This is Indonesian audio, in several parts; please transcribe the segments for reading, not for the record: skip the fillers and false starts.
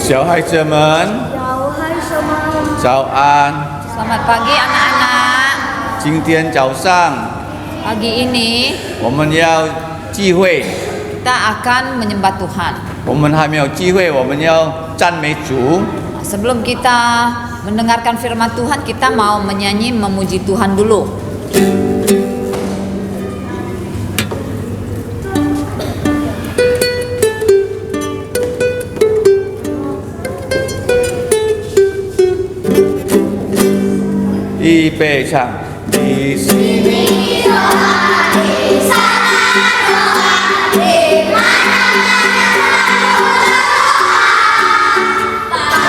小孩子们，早安。 Selamat pagi anak-anak. 今天早上 Pagi ini 我们要聚会， kita akan menyembah Tuhan. 我们还没有聚会，我们要赞美主。 Sebelum kita mendengarkan firman Tuhan, kita mau menyanyi memuji Tuhan dulu. Di Becang di sini doa, di sana doa, di mana-mana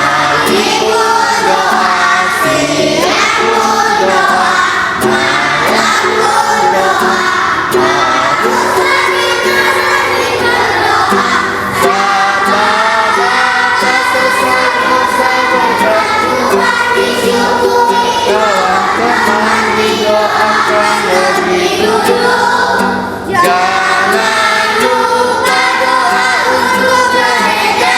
pagi pun doa, siang pun doa, malam pun doa, harus sering berdoa. Baca sesama-sama Tuhan disyukuri. Teman didoakan lebih dulu. Jangan lupa doa untuk gereja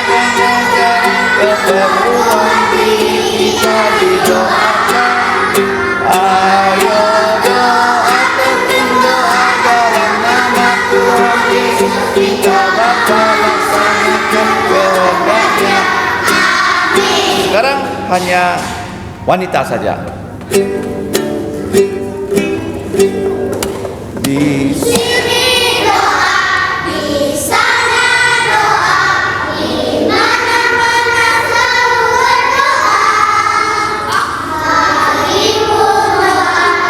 dan negara. Keperluan diri kita didoakan. Ayo doa tekun doa dalam nama Tuhan Yesus. Kita Bapa laksanakan kehendaknya. Amin. Sekarang hanya wanita saja. Di sini doa, di sana doa, di mana-mana selalu berdoa. Pagi pun doa,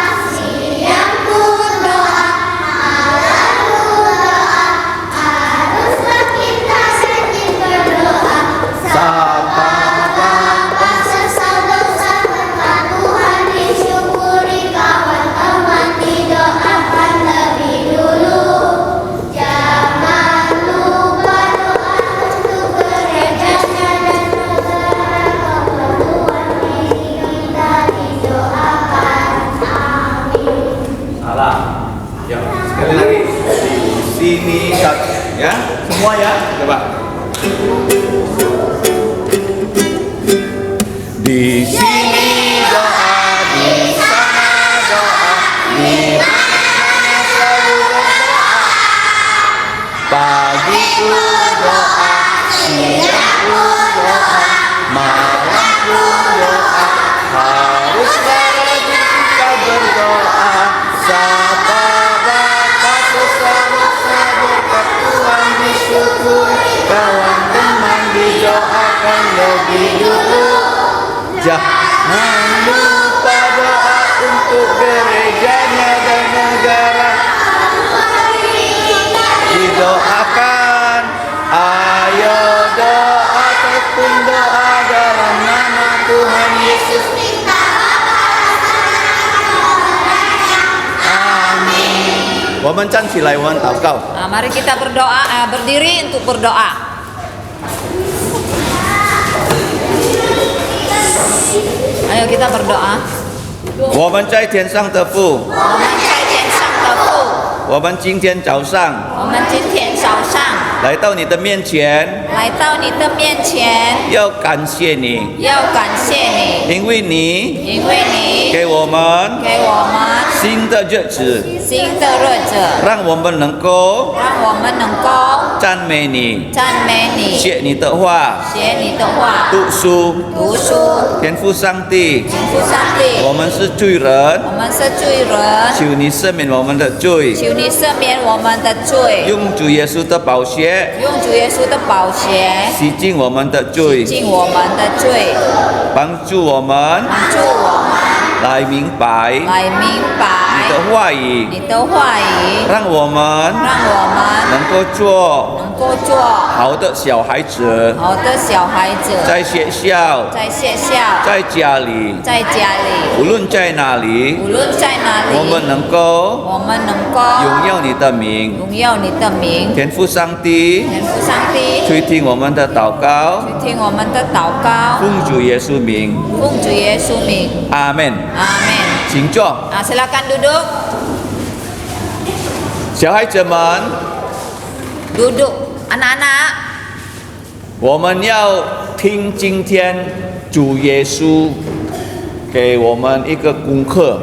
siang pun doa, malam pun doa. Haruslah kita rajin berdoa. Sapa Bapa sesama-sama Tuhan disyukuri. Kawan teman didoakan lebih dulu. Jangan lupa doa untuk gerejanya dan negara. Keperluan diri kita didoakan. Amin. salah. Ya, sekali lagi. Di sini ya, semua ya. Coba. Di sini doa, di sana doa, di mana-mana selalu berdoa. Pagi pun doa, siang pun doa, malam pun doa. Haruslah rajin kita berdoa. Sapa Bapa sesama-sama berkat Tuhan disyukuri. Kawan teman didoakan lebih dulu. Jangan lupa doa untuk gerejanya dan negara. Didoakan. Ayo doa tekun doa dalam nama Tuhan Yesus. Amin. 我们站起来，我们祷告。 Nah, mari kita berdoa, berdiri untuk berdoa. Ayo kita berdoa. 我们在天上的父，我们在天上的父，我们今天早上我们今天早上来到你的面前，来到你的面前，要感谢你，要感谢你，因为你因为你给我们给我们新的日子，新的日子，让我们能够让我们能够赞美你，赞美你，写你的话，写你的话，读书。读书，天父上帝，天父上帝，我们是罪人，我们是罪人，求你赦免我们的罪，求你赦免我们的罪，用主耶稣的宝血用主耶稣的宝血洗净我们的罪，净我们的罪，帮助我们帮助我们来明白来明你白的话语，你的话语，让我们让我们能够做能够做好的小孩子，好的小孩子，在学校、在学校，在家里，在家里，无论在哪里，无论在哪里，我们能够我们能够荣耀你的名。荣耀你的名。天父上帝，天父上帝，垂听我们的祷告，听我们的祷告，奉主耶稣名，奉主耶稣名，阿门。阿门。请坐， Silakan duduk. 小孩子们， Duduk, anak-anak. 我们要听今天主耶稣给我们一个功课。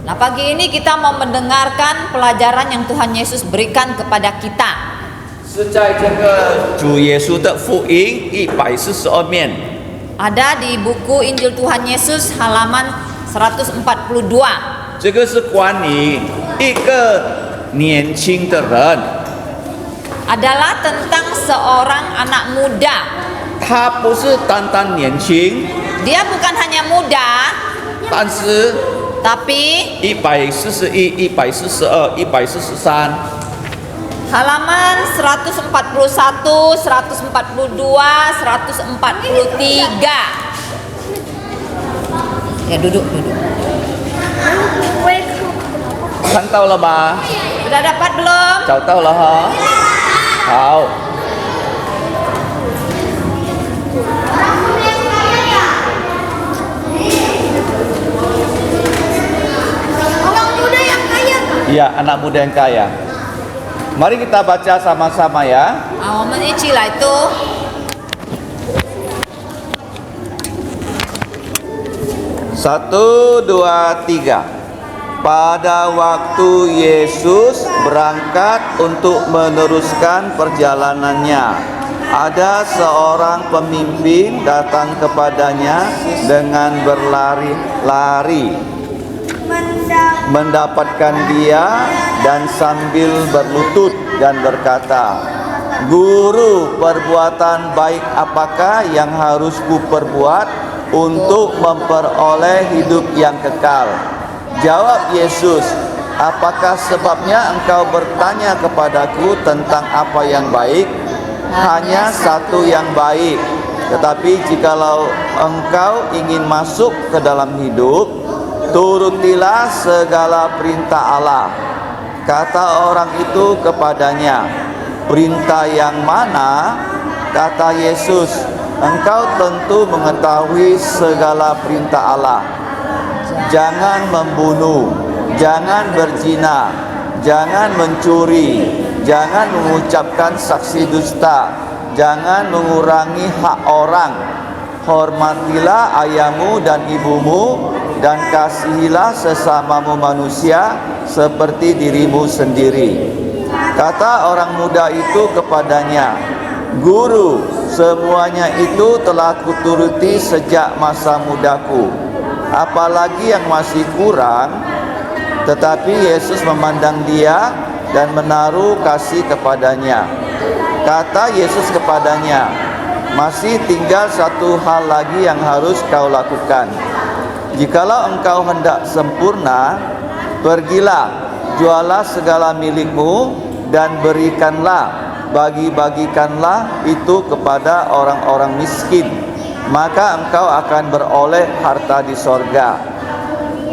Nah, pagi ini kita mau mendengarkan pelajaran yang Tuhan Yesus berikan kepada kita. 是在这个主耶稣的福音142面， Ada di buku Injil Tuhan Yesus halaman 142. 这个是关于一个年轻的人， Adalah tentang seorang anak muda. 他不是单单年轻， Dia bukan hanya muda, 但是 tapi 141、142、143。 halaman 141, 142, 143. Ya, duduk. 看到了吗？ Sudah dapat belum? 找到了哈。好， Orang muda yang kaya. iya anak muda yang kaya. Mari kita baca sama-sama ya. 我们一起来读。 1, 2, 3. Pada waktu Yesus berangkat untuk meneruskan perjalanannya, ada seorang pemimpin datang kepadanya dengan berlari-lari, mendapatkan dia dan sambil berlutut dan berkata, "Guru, perbuatan baik apakah yang harus kuperbuat untuk memperoleh hidup yang kekal?" Jawab Yesus, "Apakah sebabnya engkau bertanya kepadaku tentang apa yang baik? Hanya satu yang baik. Tetapi jikalau engkau ingin masuk ke dalam hidup, turutilah segala perintah Allah." Kata orang itu kepadanya, "Perintah yang mana?" Kata Yesus, "Engkau tentu mengetahui segala perintah Allah. Jangan membunuh, jangan berzina, jangan mencuri, jangan mengucapkan saksi dusta, jangan mengurangi hak orang. Hormatilah ayahmu dan ibumu, dan kasihilah sesamamu manusia seperti dirimu sendiri." Kata orang muda itu kepadanya, "Guru, semuanya itu telah kuturuti sejak masa mudaku. Apalagi yang masih kurang?" Tetapi Yesus memandang dia dan menaruh kasih kepadanya. Kata Yesus kepadanya, "Masih tinggal satu hal lagi yang harus kau lakukan. Jikalau engkau hendak sempurna, pergilah, jualah segala milikmu dan bagi-bagikanlah itu kepada orang-orang miskin, maka engkau akan beroleh harta di sorga.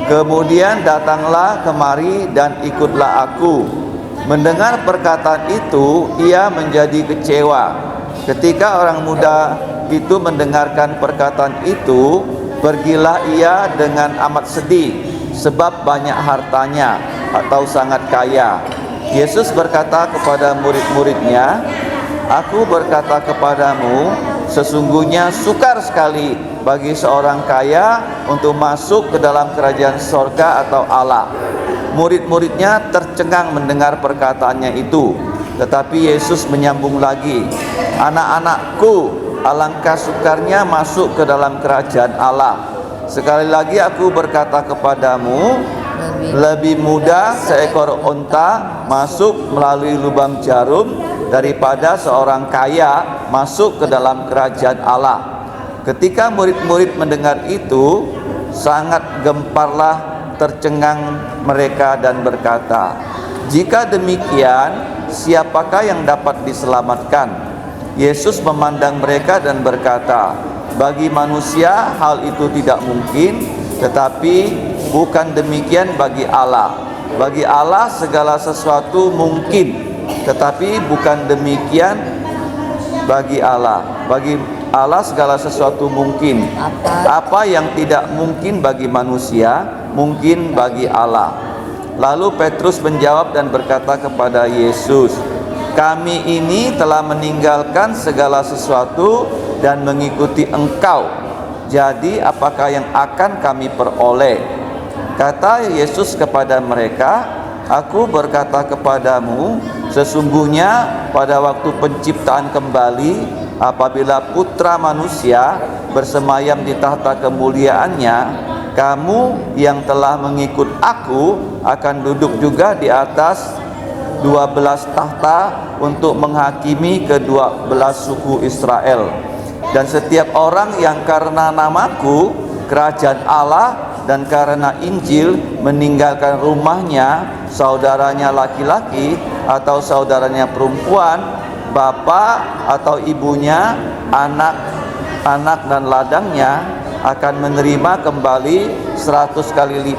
Kemudian datanglah kemari dan ikutlah aku." Mendengar perkataan itu, ia menjadi kecewa. Ketika orang muda itu mendengarkan perkataan itu, pergilah ia dengan amat sedih, sebab banyak hartanya atau sangat kaya. Yesus berkata kepada murid-muridnya, "Aku berkata kepadamu, sesungguhnya sukar sekali bagi seorang kaya untuk masuk ke dalam kerajaan sorga atau Allah." Murid-muridnya tercengang mendengar perkataannya itu. Tetapi Yesus menyambung lagi, "Anak-anakku, alangkah sukarnya masuk ke dalam kerajaan Allah. Sekali lagi aku berkata kepadamu, lebih mudah seekor unta masuk melalui lubang jarum daripada seorang kaya masuk ke dalam kerajaan Allah." Ketika murid-murid mendengar itu, sangat gemparlah tercengang mereka dan berkata, "Jika demikian, siapakah yang dapat diselamatkan?" Yesus memandang mereka dan berkata, "Bagi manusia hal itu tidak mungkin, tetapi bukan demikian bagi Allah. Bagi Allah segala sesuatu mungkin, tetapi bukan demikian bagi Allah. Bagi Allah segala sesuatu mungkin. Apa yang tidak mungkin bagi manusia, mungkin bagi Allah." Lalu Petrus menjawab dan berkata kepada Yesus, "Kami ini telah meninggalkan segala sesuatu dan mengikuti engkau. Jadi apakah yang akan kami peroleh? Kata Yesus kepada mereka, aku berkata kepadamu, sesungguhnya pada waktu penciptaan kembali, apabila Putra Manusia bersemayam di tahta kemuliaannya, kamu yang telah mengikut aku akan duduk juga di atas 12 tahta untuk menghakimi ke-12 suku Israel. Dan setiap orang yang karena namaku, kerajaan Allah, dan karena Injil meninggalkan rumahnya, saudaranya laki-laki atau saudaranya perempuan, bapa atau ibunya, anak dan ladangnya, akan menerima kembali 100 kali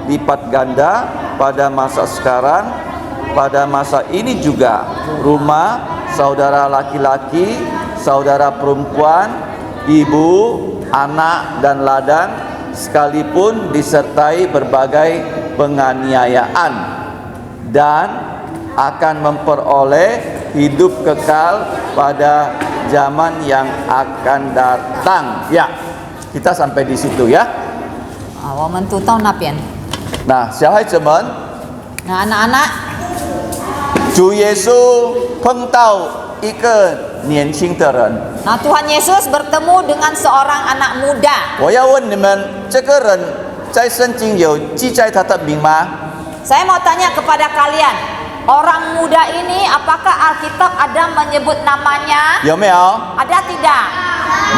lipat ganda pada masa sekarang. Pada masa ini juga rumah, saudara laki-laki, saudara perempuan, ibu, anak dan ladang, sekalipun disertai berbagai penganiayaan, dan akan memperoleh hidup kekal pada zaman yang akan datang. Ya, kita sampai di situ ya. 我们读到那边。 Nah, 小孩子们， Nah, anak-anak, 主耶稣碰到一个年轻的人， nah Tuhan Yesus bertemu dengan seorang anak muda. 我要问你们，这个人在圣经有记载他的名吗？ Saya mau tanya kepada kalian, orang muda ini apakah Alkitab ada menyebut namanya? 有没有？ Ada tidak?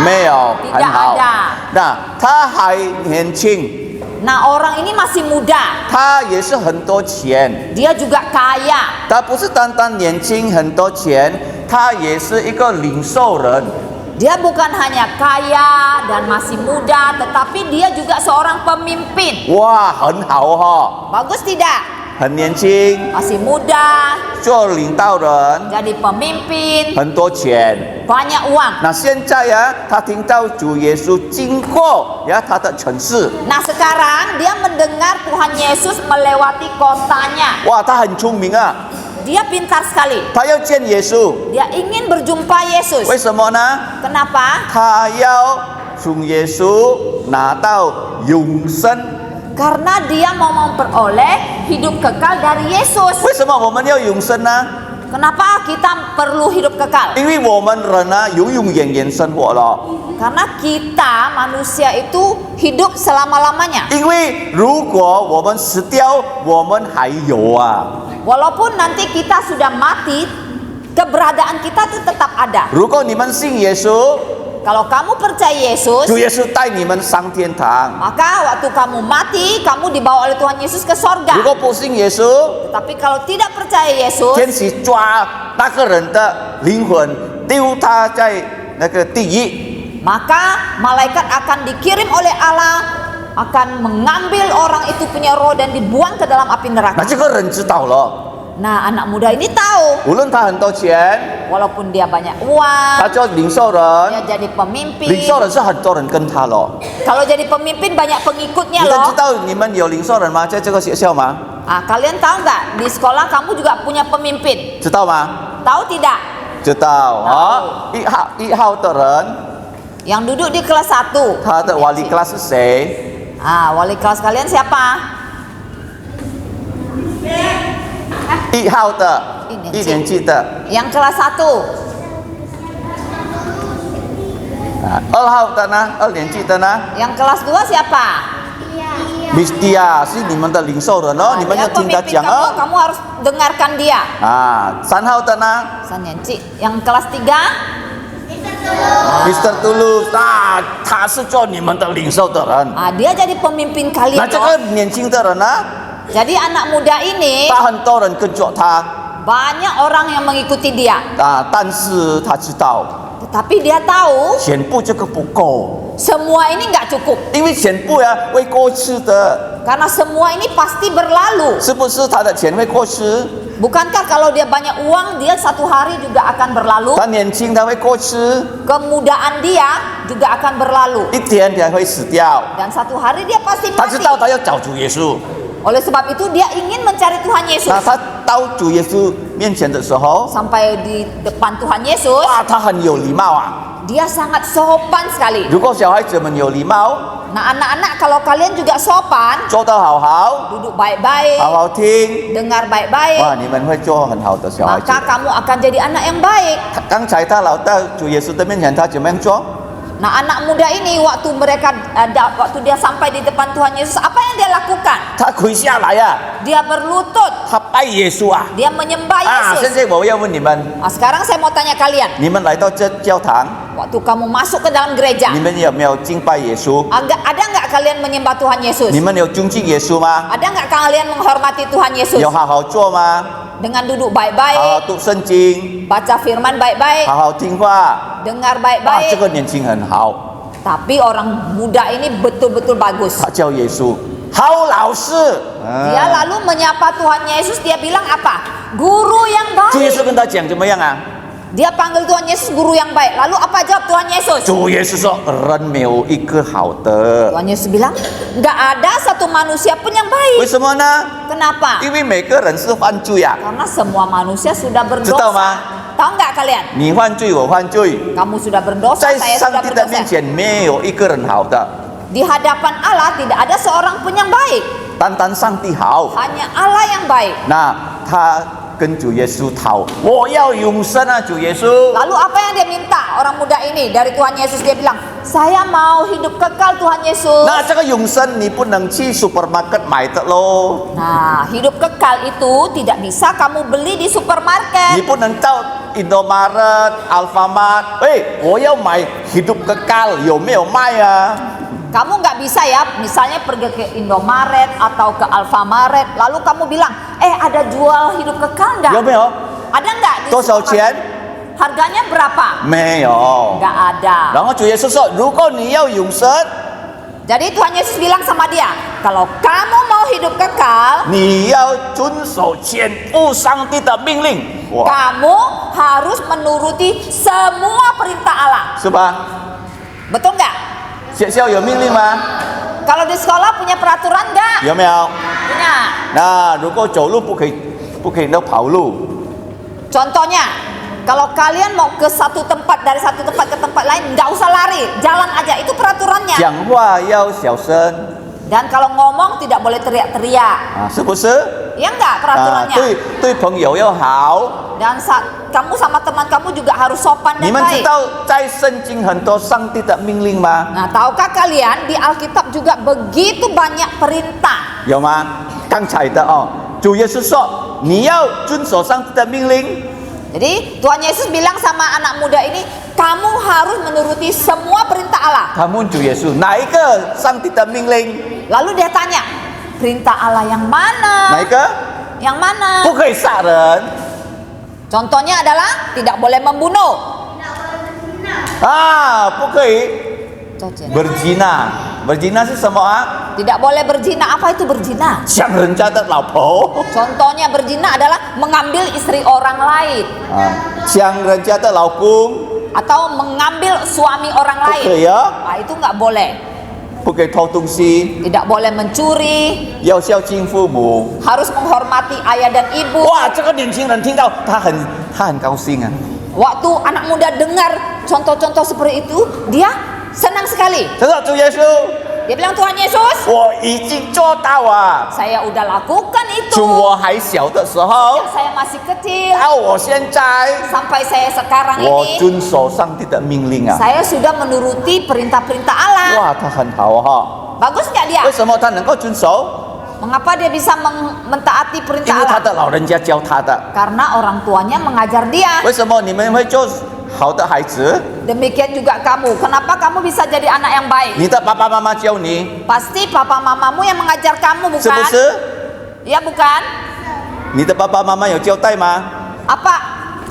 没有， Tidak 很好。 ada. 那他还年轻， Nah, orang ini masih muda. 他也是很多钱。 Dia juga kaya. 他不是单单年轻很多钱，他也是一个领袖人。 Dia bukan hanya kaya dan masih muda, tetapi dia juga seorang pemimpin. 哇，很好哈、Bagus tidak? 很年轻， Masih muda, 做领导人， jadi pemimpin, 很多钱。 banyak uang. 那现在呀，他听到主耶稣经过呀他的城市， Nah, sekarang dia mendengar Tuhan Yesus melewati kotanya. 哇，他很聪明啊， Dia pintar sekali. 他要见耶稣， Dia ingin berjumpa Yesus. 为什么呢？ Kenapa? 他要从耶稣拿到永生。 Karena dia mau memperoleh hidup kekal dari Yesus. 为什么我们要永生呢？ Kenapa kita perlu hidup kekal? 因为我们人呢永永远远生活了。 Karena kita manusia itu hidup selama-lamanya. 因为如果我们死掉，我们还有啊。 Walaupun nanti kita sudah mati, keberadaan kita itu tetap ada. 如果你们信耶稣， Kalau kamu percaya Yesus, 主耶稣带你们上天堂。 maka waktu kamu mati, kamu dibawa oleh Tuhan Yesus ke 如 sorga. 果不信耶稣， Tetapi kalau tidak percaya Yesus, 天使抓那个人的灵魂，丢他在那个地狱。 maka malaikat akan dikirim oleh Allah, akan mengambil orang itu punya roh dan dibuang ke dalam api 那 neraka. 这个人知道了， Nah, anak muda ini tahu, 无论他很多钱， walaupun dia banyak 他 uang, 做领袖 dia 人， jadi 领 pemimpin. 袖人是很多人跟他了。 Kalau jadi pemimpin banyak pengikutnya 你们知 loh. 道你们有领袖人吗？在这个学校吗？ Ah, kalian tahu nggak di sekolah kamu juga punya pemimpin? 知道吗？ Tahu tidak? 知道啊。一号的人， Yang duduk di kelas 1. 他的wali kelas 是谁？ Ah, wali kelas kalian siapa? 一号的，一年级一年级的。 Yang kelas 1. 啊，二号的呢？二年级的呢 Yang kelas 2 siapa? ？Miss Tia 是你们的领袖人哦， Ah, 你们 dia 要听他 pemimpin 讲 kamu, 哦。 kamu harus dengarkan dia. 啊，三号的呢 Sanyanci. Yang kelas 3? ？Mr. Tulus 啊，他是做你们的领袖的人。 Ah, dia jadi pemimpin 那 kalian 这 loh. 个年轻的人呢？ Jadi anak muda ini 他很多人跟着他 banyak orang yang mengikuti dia. 啊，但是他知道 Tetapi dia tahu 全部这个不够， semua ini nggak cukup. 因为全部呀会过去的， Karena semua ini pasti berlalu. 是不是他的钱会过去？ Bukankah kalau dia banyak uang, dia satu hari juga akan berlalu? 他年轻他会过去， Kemudaan dia juga akan berlalu. 一天他会死掉。 Dan satu hari dia pasti 他知 mati. 道他要找主耶稣， Oleh sebab itu dia ingin mencari Tuhan 那 Yesus. 他到主耶稣面前的时候， Sampai di depan Tuhan Yesus, 哇，他很有礼貌啊， Dia sangat sopan sekali. 如果小孩子们有礼貌， Nah, anak-anak kalau kalian juga sopan, 做得好好， duduk baik-baik, 好好听， dengar baik-baik, 哇，你们会做很好的小孩子。 maka kamu akan jadi anak yang baik. 刚才他老到主耶稣的面前，他怎么样做？ Nah, anak muda ini waktu waktu dia sampai di depan Tuhan Yesus, apa yang dia lakukan? 他跪下来呀、 Dia berlutut, 他拜耶稣啊！ dia menyembah 现 Yesus. 在我要问你们， Nah, sekarang saya mau tanya kalian, 你们来到这教堂， waktu kamu masuk ke dalam gereja, 你们有没有敬拜耶稣？ ada nggak kalian menyembah Tuhan Yesus? 你们有尊敬耶稣吗？ Ada nggak kalian menghormati Tuhan Yesus? 有好好做吗？ Dengan duduk 好好 baik-baik, 读圣经， baca firman baik-baik, 好好听话。 dengar 哇，这 baik-baik. 个年轻人好， Tapi orang muda ini betul-betul bagus. 他叫耶稣，好老师。 Dia lalu menyapa Tuhan Yesus, dia bilang apa? Guru yang 主耶 baik. 稣跟他讲怎么样啊？ Dia panggil Tuhan Yesus guru yang baik. Lalu apa jawab Tuhan Yesus? 主耶稣说：“人没有一个好的， Tuhan Yesus bilang, nggak ada satu manusia pun yang 为 baik. 什么呢？ Kenapa? 因为每个人是犯罪啊， Karena semua manusia sudah 知道吗？ berdosa. Tahu nggak kalian? 你犯罪，我犯罪， Kamu sudah berdosa, 在 saya 上 sudah 帝的面 berdosa. 前没有一个人好的， Di hadapan Allah tidak ada seorang pun yang baik. 单单上帝好。 Hanya Allah yang baik. 那他跟主耶稣讨，我要永生啊，主耶稣。 Lalu apa yang dia minta orang muda ini dari Tuhan Yesus? Dia bilang, saya mau hidup kekal Tuhan Yesus. 那这个永生你不能去 supermarket 买的喽， Nah, hidup kekal itu tidak bisa kamu beli di 你 supermarket. 不能到 Indomaret、Alfamart， 喂，我要买 hidup kekal， 有没有卖啊？ Kamu nggak bisa ya, misalnya pergi ke Indomaret atau ke Alfamaret, lalu kamu bilang, ada jual hidup kekal nggak? 有没有？ Ada nggak? Di 多少 supermarket? 钱？ Harganya berapa? 没有。 Nggak ada. 然后主耶稣说：“如果你要永生， Jadi Tuhan Yesus bilang sama dia, kalau kamu mau hidup kekal, 你要遵守全部上帝的命令。”哇， kamu harus menuruti semua perintah Allah. 是吧？ Betul nggak? 学校有命令吗？ Kalau di sekolah punya peraturan nggak? 有没有？ Punya. 那如果走路不可以，不可以都跑路。 Contohnya, kalau kalian mau ke satu tempat dari satu tempat ke tempat lain, nggak usah lari, jalan aja. Itu peraturannya. 讲话要小声 Dan kalau ngomong tidak boleh teriak-teriak. 啊，是不是？ Ya nggak 啊， peraturannya. 对朋友要好。 Dan kamu sama teman kamu juga harus sopan 你 dan 们知 baik. 道在圣经很多上帝的命令吗？ Nah, tahukah kalian di Alkitab juga begitu banyak perintah? 有吗？刚才的哦，主耶稣说你要遵守上帝的命令。 Jadi Tuhan Yesus bilang sama anak muda ini, kamu harus menuruti semua perintah Allah. 他问主耶稣哪一个上帝的命令？ Lalu dia tanya, perintah Allah yang 哪 mana? 一个？ Yang mana? 不可以杀人 Contohnya adalah tidak boleh membunuh. 啊，不可以 berzina。berzina 是什么啊？ Tidak boleh berzina. Apa itu berzina? 抢人家的老婆 Contohnya berzina adalah mengambil istri orang lain 啊，抢人家的老公 atau mengambil suami orang 不可 lain. 以啊， Nah, itu nggak boleh. 不可以偷东西， Tidak boleh mencuri. 要孝敬父母。 Harus menghormati ayah dan ibu. 哇，这个年轻人听到他很高兴啊， Waktu anak muda dengar contoh-contoh seperti itu, dia senang sekali. 他说主耶稣， Dia bilang, Tuhan Yesus, 我已经做到啊， saya udah lakukan itu. 从我还小的时候 Sejak saya masih kecil 到我现在， sampai saya sekarang 我 ini, 遵守上帝的命令啊。 saya sudah menuruti perintah-perintah Allah. 哇，他很好哈、 Bagus nggak dia? 为什么他能够遵守？ Mengapa dia bisa mentaati 因 perintah 为他 Allah? 的老人家教他的。 Karena orang tuanya mengajar dia. 为什么你们会做好的孩子？ Demikian juga kamu. Kenapa kamu bisa jadi anak yang baik? 你的爸爸妈妈教你， Pasti papa mamamu yang mengajar kamu, 是不 bukan? 是？ Ya bukan? 你的爸爸妈妈有交代吗？ Apa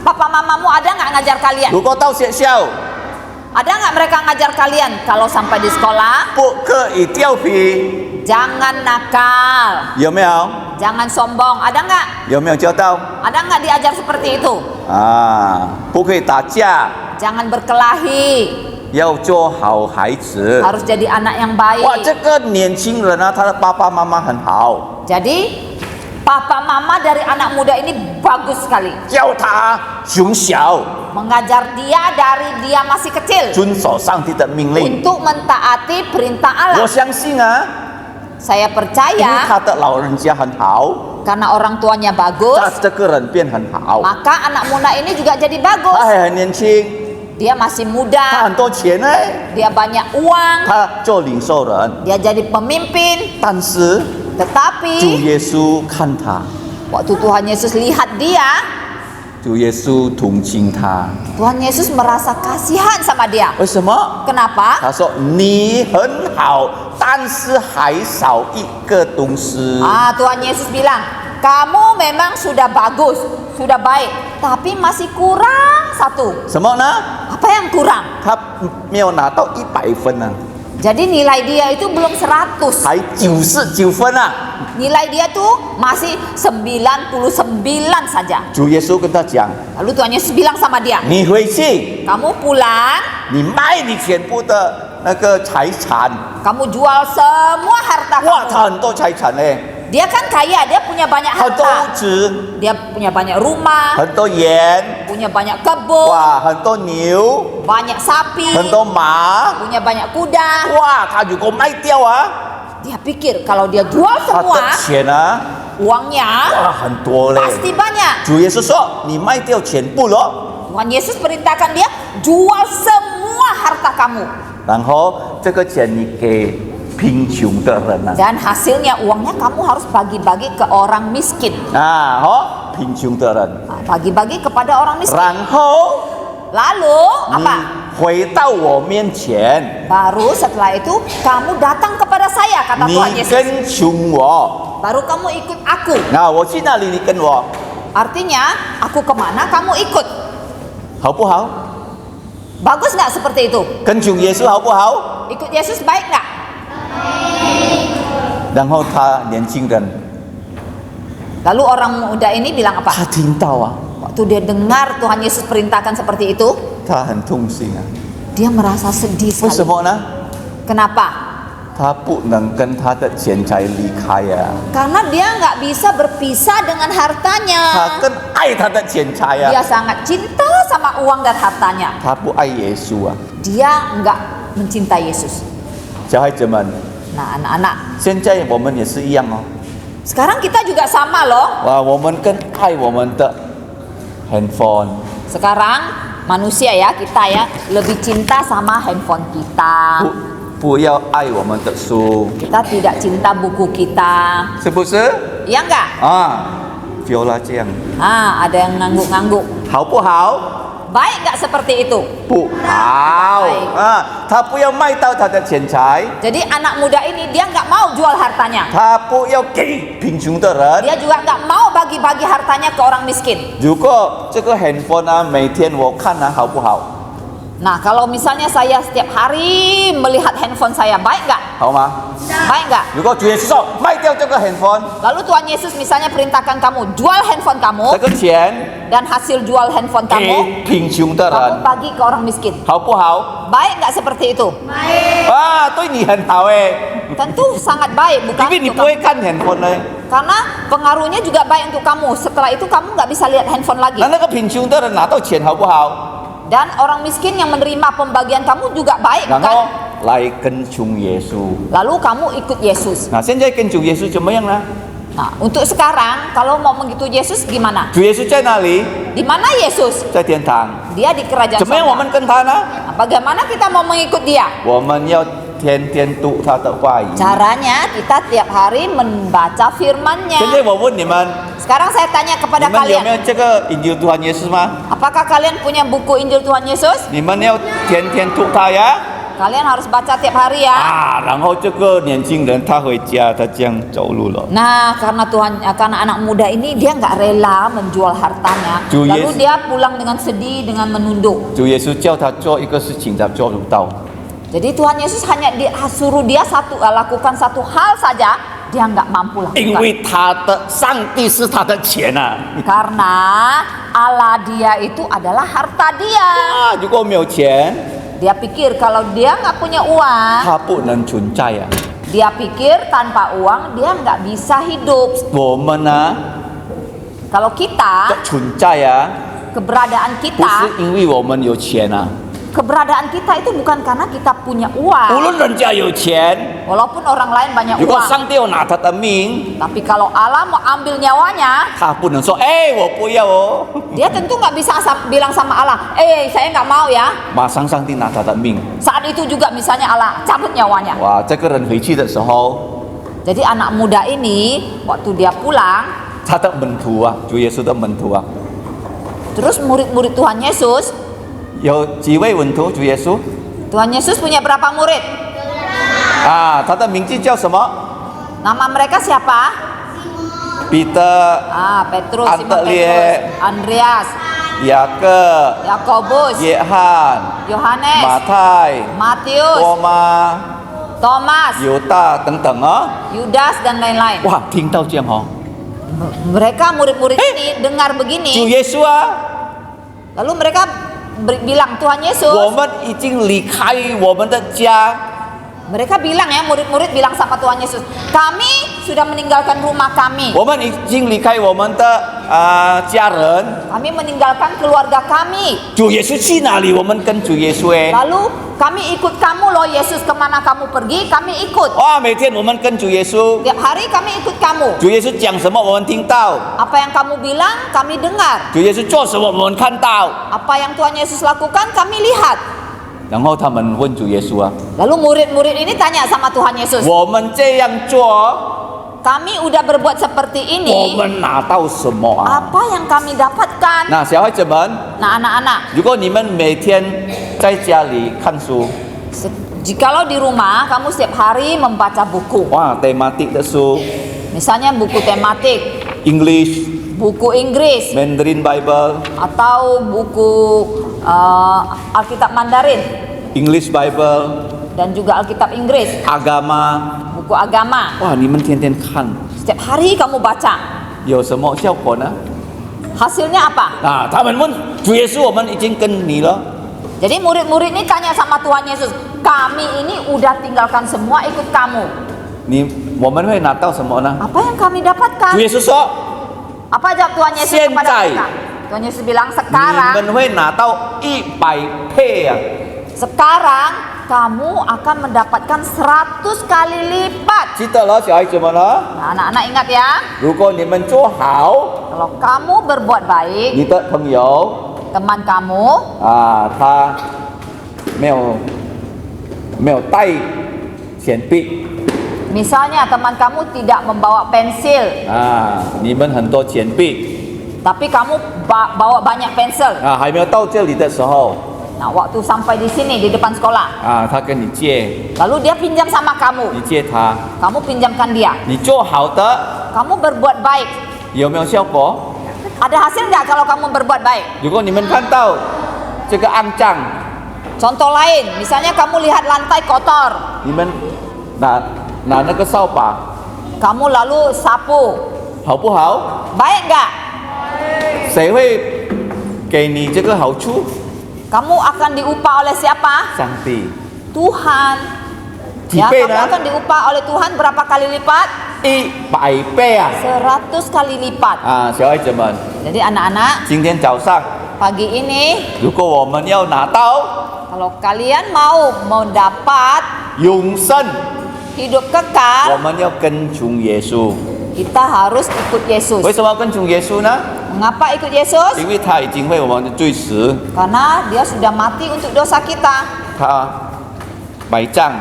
papa mamamu ada nggak ngajar kalian? 如果到学校 Ada nggak mereka ngajar kalian kalau sampai di sekolah 不可以调皮， jangan nakal, 有没有？ jangan sombong? Ada nggak? 有没有教到？ Ada nggak diajar seperti itu? 啊，不可以打架， Jangan berkelahi, 要做好孩子。 harus jadi anak yang 哇， baik. 这个年轻人啊，他的爸爸妈妈很好。 Jadi Papa mama dari anak muda ini bagus sekali. 教他从小 Mengajar dia dari dia masih kecil 遵守上帝的命令。 untuk mentaati perintah 我 Allah. 相信啊， Saya 因为 percaya 他的老人家很好， karena orang tuanya 他 bagus, 这个人变很好。 maka anak muda ini juga jadi 他 bagus. 还很年轻， Dia masih 他 muda, 很多钱呢， dia banyak uang, 他做领袖人。 dia jadi pemimpin. 但是主 Tetapi 耶稣看他， waktu Tuhan Yesus lihat dia, 主耶稣同情他。 Tuhan Yesus merasa kasihan sama dia. 为什么？ Kenapa? 他说你很好，但是还少一个东西。 Tuhan Yesus bilang, kamu memang sudah bagus, sudah baik, tapi masih kurang satu. 什么呢？ Apa yang kurang? 他没有拿到100分呢、 Jadi nilai dia itu belum 100. 还99分啊！ Nilai dia tuh masih 99 saja. 主耶稣跟他讲 Lalu Tuhan Yesus bilang sama dia, 你回去， kamu pulang, 你卖你全部的那个财产。 kamu jual semua harta 哇， kamu. 他很多财产嘞， Dia kan kaya, dia punya banyak 很多屋 harta. 子， Dia punya banyak rumah, 很多盐， punya banyak kebun, 哇，很多牛， banyak sapi, 很多马。 punya banyak kuda. 哇，他如果卖掉啊， Dia pikir kalau dia jual 他 semua, 的钱啊， uangnya 哇，很多嘞。 pasti banyak. 主耶稣说：“你卖掉全部咯。 Tuhan Yesus perintahkan dia, jual semua harta kamu. ”然后这个钱你给贫穷的人啊， Dan hasilnya uangnya kamu harus bagi-bagi ke orang miskin. 啊，哦，贫穷的人。 Bagi-bagi kepada orang miskin. 然后 Lalu 你 apa? 回到我面前， Baru setelah itu kamu datang kepada saya, kata 你 Tuhan Yesus. 跟从我。 Baru kamu ikut aku. 那我去哪里，你跟我， Artinya aku kemana kamu ikut. 好不好？ Bagus nggak seperti itu? 跟从耶稣好不好？ Ikut Yesus baik nggak? 然后他年轻人， Lalu orang muda ini bilang apa? 他听到啊， Waktu dia dengar Tuhan Yesus perintahkan seperti itu, 他很痛心啊。 dia merasa sedih 为什 sekali. 么呢？ Kenapa? 他不能跟他的钱财离开呀、 Karena dia nggak bisa berpisah dengan 他 hartanya. 更爱他的钱财 Dia 呀、 sangat cinta sama uang dan hartanya. 他不爱耶稣啊。 Dia nggak mencintai Yesus. 小孩子们， Nah, anak-anak, 现在我们也是一样哦。 sekarang kita juga sama loh. 哇，我们更爱我们的 handphone， Sekarang manusia ya, kita ya, lebih cinta sama handphone kita. 不要爱我们的书， Kita tidak cinta buku kita. 是不是？ Iya nggak? 啊，Viola 这样， Ada yang ngangguk-ngangguk. 好不好？ Baik nggak seperti itu? 不好啊！他不要卖到他的钱财， Jadi anak muda ini dia nggak mau jual hartanya. 他不要给贫穷的人。 Dia juga nggak mau bagi-bagi hartanya ke orang miskin. 如果这个 handphone 啊，每天我看啊，好不好？ Nah, kalau misalnya saya setiap hari melihat handphone saya, baik nggak? 好吗？ Baik nggak? 如果主耶稣说卖掉这个 handphone， Lalu Tuhan Yesus misalnya perintahkan kamu jual handphone 这 kamu 个钱 dan hasil jual handphone kamu 给贫穷的 kamu 人， bagi ke orang miskin. 好不好？ Baik nggak seperti itu? 啊，对你很好哎， Tentu sangat baik, 因 bukan 为你 untuk 不 kamu. 会看 handphone 呢。 Karena pengaruhnya juga baik untuk kamu. Setelah itu kamu nggak bisa lihat handphone lagi. 那个贫穷的人拿到钱好不好？ Dan orang miskin yang menerima pembagian kamu juga baik, 然 bukan? 后来跟从耶稣。 Lalu kamu ikut Yesus. 那现在跟从耶稣怎么样呢？ Nah, untuk sekarang kalau mau mengikuti Yesus gimana? 主耶稣在哪里？ Di mana Yesus? 在天堂。 Dia di kerajaan 怎么样？我 surga. 们跟他呢？ Nah, bagaimana kita mau mengikut dia? 我们要天天读他的话语。 Caranya kita tiap hari membaca 现在 firman-Nya. 我问你们， Sekarang saya tanya 你 kepada 们有没 kalian, 有这个引流主耶稣吗？ apakah kalian punya buku Injil Tuhan Yesus? 你们要天天读他呀。 Kalian harus baca tiap hari ya. 啊，然后这个年轻人他回家，他这样走路了。 Nah, karena anak muda ini dia nggak rela menjual hartanya. Tuh, Lalu Yes. dia pulang dengan sedih, dengan menunduk. 主耶稣叫他做一个事情，他做不到。 Jadi Tuhan Yesus hanya suruh dia lakukan satu hal saja, dia nggak mampu 因 lakukan. 为他的上帝是他的钱啊！ Karena Allah dia itu adalah harta dia. 啊，如果没有钱， Dia pikir kalau dia nggak punya uang, 他不能存在啊！ Dia pikir tanpa uang dia nggak bisa hidup. 我们呢 Kalau kita 的存在啊， keberadaan 不 kita 是因为我们有钱啊， keberadaan kita itu bukan karena kita punya 无 uang. 论人家有钱， Walaupun orang lain banyak 如果 uang, 上帝要拿他的命， tapi kalau Allah mau ambil nyawanya, 他不能说，哎，我不要哦， dia tentu nggak bisa bilang sama Allah, saya nggak mau ya. 马上上帝拿他的命。 Saat itu juga misalnya Allah cabut nyawanya. 哇，这个人回去的时候， Jadi anak muda ini waktu dia pulang, 他的门徒啊，主耶稣的门徒啊， terus murid-murid Tuhan Yesus, 有几位门徒？主耶稣 Tuhan Yesus punya berapa murid? 啊，他的名字叫什么？ Nama mereka siapa? 彼得、 Petrus, Simon Antelie, Petrus, Andreas, 雅各、 Yakobus, 约翰、 Yohanes, 马太、 Matius, 多马、 Thomas, 犹大等等啊！ Yudas dan lain-lain. 哇，听到这样哦， Mereka murid-murid ini dengar 主 begini, 耶稣啊， lalu mereka bilang Tuhan 我 Yesus. 们已经离开我们的家， Mereka bilang ya, murid-murid bilang sama Tuhan Yesus, kami sudah meninggalkan rumah kami, 我们已经离开我们的家人。 kami meninggalkan keluarga kami. 主耶稣去哪里？我们跟主耶稣哎。 Lalu kami ikut kamu loh Yesus, kemana kamu pergi kami ikut. 哇，每天我们跟主耶稣， Tiap hari kami ikut kamu. 主耶稣讲什么我们听到， Apa yang kamu bilang kami dengar. 主耶稣做什么我们看到。 Apa yang Tuhan Yesus lakukan kami lihat. 然后他们问主耶稣啊， Lalu murid-murid ini tanya sama Tuhan Yesus, 我们这样做， kami udah berbuat seperti 我 ini, 们拿到什么啊？ apa yang kami dapatkan? 那小孩子们， Nah anak-anak, 如果你们每天在家里看书， jikalau di rumah kamu setiap hari membaca buku, 哇，tematik 的书 misalnya buku tematik, ，English、 buku Inggris, Mandarin Bible、 atau buku Alkitab Mandarin, English Bible、 dan juga Alkitab Inggris, agama， buku agama. 哇，你们天天看， Setiap hari kamu baca. 有什么效果呢？ Hasilnya apa? 啊，他们问主耶稣，我们已经跟你了。 Jadi murid-murid ini tanya sama Tuhan Yesus, kami ini udah tinggalkan semua ikut kamu. 我们会拿到什么呢？ Apa yang kami 主 dapatkan? 耶稣说， Apa jawab Tuhan Yesus kepada 现在 mereka? Tuhan Yesus bilang 你 sekarang, 们会拿到100倍啊！ sekarang kamu akan mendapatkan 100 kali lipat. 记得了，小孩子们了。 Nah, anak-anak ingat ya, 如果你们做好， kalau kamu berbuat baik, 你的朋友 teman kamu 啊，他没有带铅笔 misalnya teman kamu tidak membawa pensil, 啊，你们很多钱币 tapi kamu bawa banyak pensel. 啊，还没有到这里的时候 Nah, waktu sampai di sini di depan sekolah, 啊，他跟你借， lalu dia pinjam sama kamu, 你借他， kamu pinjamkan dia, 你做好的 kamu berbuat baik. 有没有效果？ Ada hasil nggak kalau kamu berbuat baik? 如果你们看到这个肮脏， Contoh lain, misalnya kamu lihat lantai kotor, 你们拿那个扫把， kamu lalu sapu, 好不好？ baik nggak? 谁会给你这个好处？ Kamu akan diupah oleh siapa? 上帝。 Tuhan. 几 Ya, 倍 kamu 呢？ akan diupah oleh Tuhan berapa kali lipat? 100倍啊！ 100 kali lipat. 啊，小孩子们， Jadi anak-anak, 今天早上， pagi ini 如果我们要拿到 kalau kalian mau mendapat 永生， hidup 我 kekal, 们要跟从耶稣。 kita harus ikut 为 Yesus. 什么要跟从耶稣呢？ Mengapa ikut Yesus? 因为他已经为我们的罪死， Karena dia sudah mati untuk dosa kita. 他埋葬，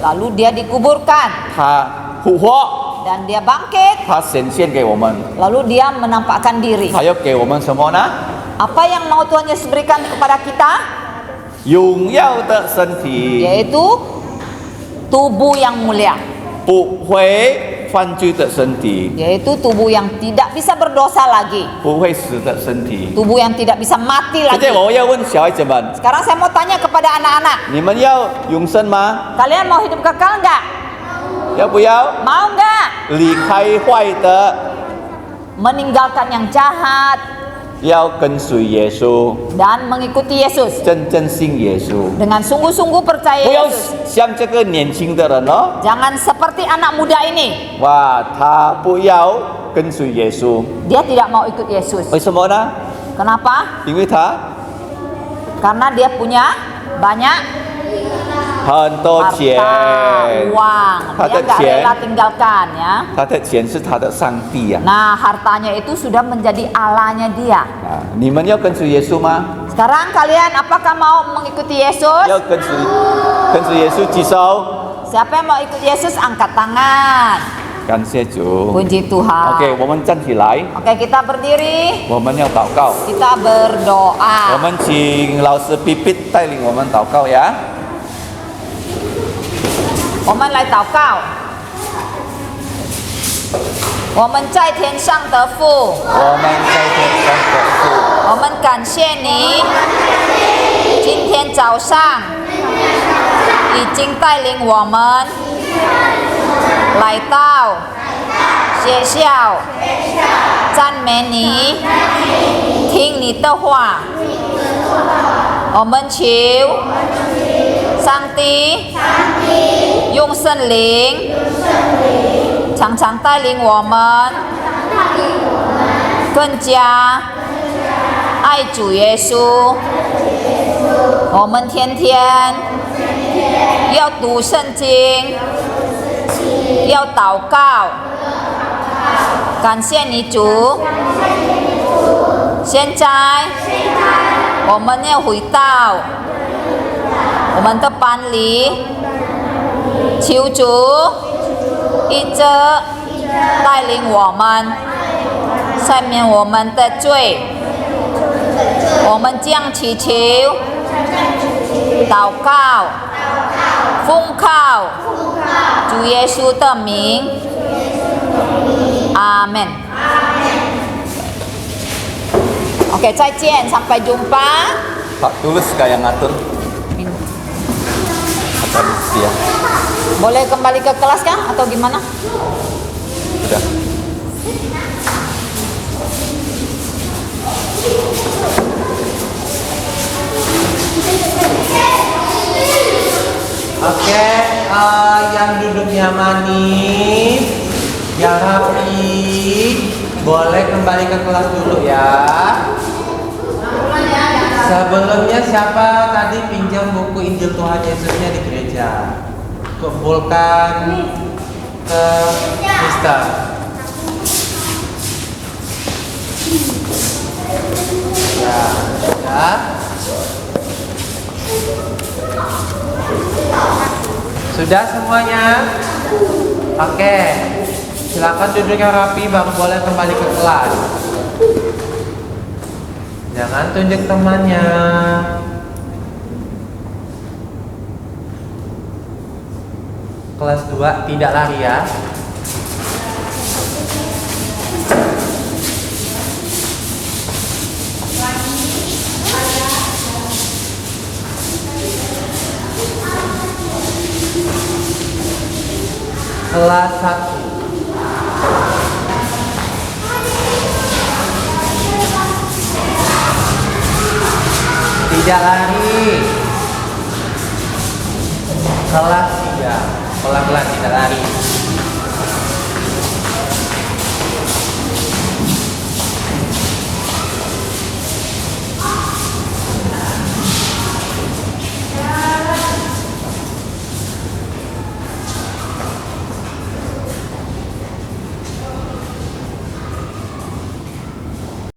Lalu dia dikuburkan 他复活， dan dia bangkit. 他显现给我们。 Lalu dia menampakkan diri. 他要给我们什么呢？ Apa yang mau Tuhan Yesus berikan kepada kita? 荣耀的身体， Yaitu tubuh yang mulia, 不会犯罪的身体， yaitu tubuh yang tidak bisa berdosa lagi, 不会死的身体。 tubuh yang tidak bisa mati 现 lagi. 在我要问小孩子们： Sekarang saya mau tanya kepada anak-anak, 你们要永生吗？ kalian mau hidup kekal nggak? 要不要？ Mau nggak? 离开坏的， Meninggalkan yang jahat, 要跟随耶稣， dan mengikuti Yesus 真正信耶稣， dengan sungguh-sungguh percaya 不要 Yesus. 像这个年轻的人哦， Jangan seperti anak muda ini. 哇，他不要跟随耶稣， Dia tidak mau ikut Yesus. 为什么呢？ Kenapa? 因为他 Karena dia punya banyak 很多钱， harta, uang. Dia Harta nggak钱. rela tinggalkan ya. 他的钱是他的上帝呀、 Nah, hartanya itu sudah menjadi Allahnya dia. 啊。你们要跟随耶稣吗？ Sekarang kalian apakah mau mengikuti Yesus? 要跟随耶稣举手， Siapa yang mau ikut Yesus angkat tangan. 感谢主。 Puji Tuhan. OK，我们站起来， Oke, kita berdiri. 我们要祷告。 Kita berdoa. 我们请老师 Pipit 带领我们祷告呀。 我们来祷告。我们在天上的父，我们在天上的父，我们感谢你，今天早上已经带领我们来到学校，赞美你，听你的话。我们求上帝用圣灵常常带领我们，更加爱主耶稣。我们天天要读圣经，要祷告。感谢你主。现在我们要回到我们的班里，求主一直带领我们，赦免我们的罪。我们这样祈求、祷告、奉靠主耶稣的名，阿门。Oke, 再见, sampai jumpa. Pak Tulus kayak ngatur. Dia. Boleh kembali ke kelas kah atau gimana? Sudah. Oke, yang duduknya manis, yang rapi, boleh kembali ke kelas dulu ya. Sebelumnya siapa tadi pinjam buku Injil Tuhan Yesusnya di gereja? Kumpulkan ke Mister. Ya, ya. Sudah semuanya? Oke. Silakan duduk yang rapi, baru boleh kembali ke kelas. Jangan tunjuk temannya. Kelas 2 tidak lari ya. Kelas 1 tidak lari. Kelas 3 pelan-pelan tidak lari.